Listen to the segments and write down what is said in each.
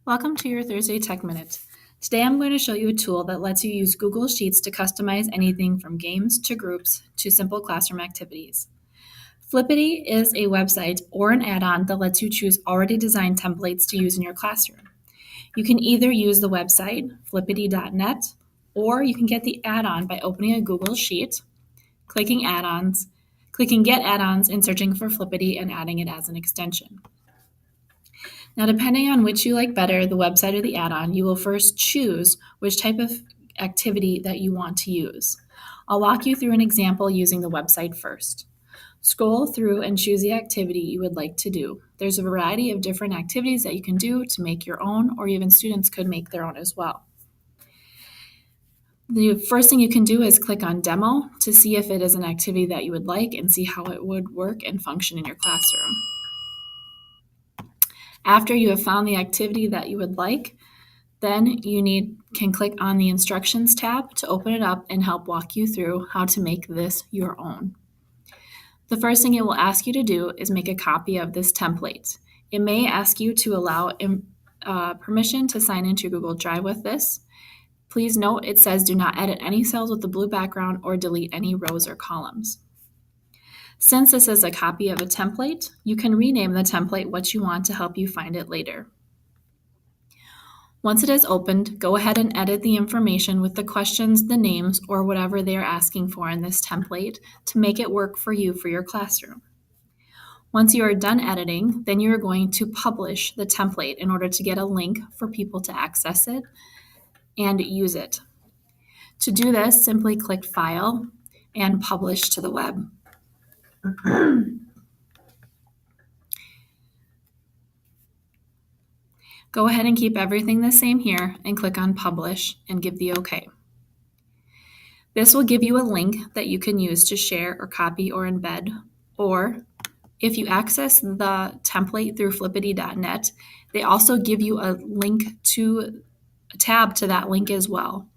Welcome to your Thursday Tech Minute. Today I'm going to show you a tool that lets you use Google Sheets to customize anything from games to groups to simple classroom activities. Flippity is a website or an add-on that lets you choose already designed templates to use in your classroom. You can either use the website, flippity.net, or you can get the add-on by opening a Google Sheet, clicking Get Add-ons, and searching for Flippity and adding it as an extension. Now, depending on which you like better, the website or the add-on, you will first choose which type of activity that you want to use. I'll walk you through an example using the website first. Scroll through and choose the activity you would like to do. There's a variety of different activities that you can do to make your own, or even students could make their own as well. The first thing you can do is click on Demo to see if it is an activity that you would like and see how it would work and function in your classroom. After you have found the activity that you would like, then you can click on the Instructions tab to open it up and help walk you through how to make this your own. The first thing it will ask you to do is make a copy of this template. It may ask you to allow permission to sign into Google Drive with this. Please note it says do not edit any cells with the blue background or delete any rows or columns. Since this is a copy of a template, you can rename the template what you want to help you find it later. Once it is opened, go ahead and edit the information with the questions, the names, or whatever they are asking for in this template to make it work for you for your classroom. Once you are done editing, then you are going to publish the template in order to get a link for people to access it and use it. To do this, simply click File and Publish to the web. Go ahead and keep everything the same here and click on Publish and give the OK. This will give you a link that you can use to share or copy or embed, or if you access the template through flippity.net, they also give you a link to a tab to that link as well.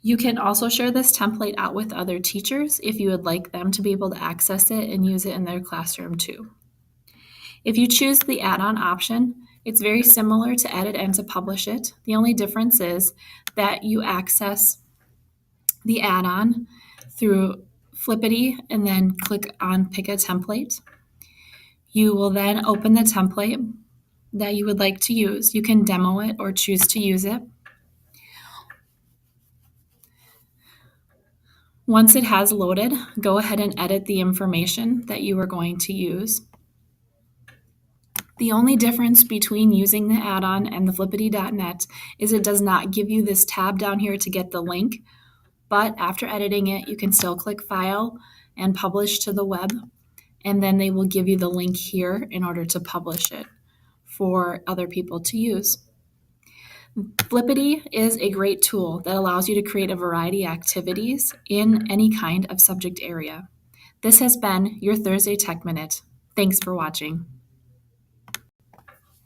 You can also share this template out with other teachers if you would like them to be able to access it and use it in their classroom too. If you choose the add-on option, it's very similar to edit and to publish it. The only difference is that you access the add-on through Flippity and then click on Pick a Template. You will then open the template that you would like to use. You can demo it or choose to use it. Once it has loaded, go ahead and edit the information that you are going to use. The only difference between using the add-on and the flippity.net is it does not give you this tab down here to get the link, but after editing it, you can still click File and Publish to the web, and then they will give you the link here in order to publish it for other people to use. Flippity is a great tool that allows you to create a variety of activities in any kind of subject area. This has been your Thursday Tech Minute. Thanks for watching.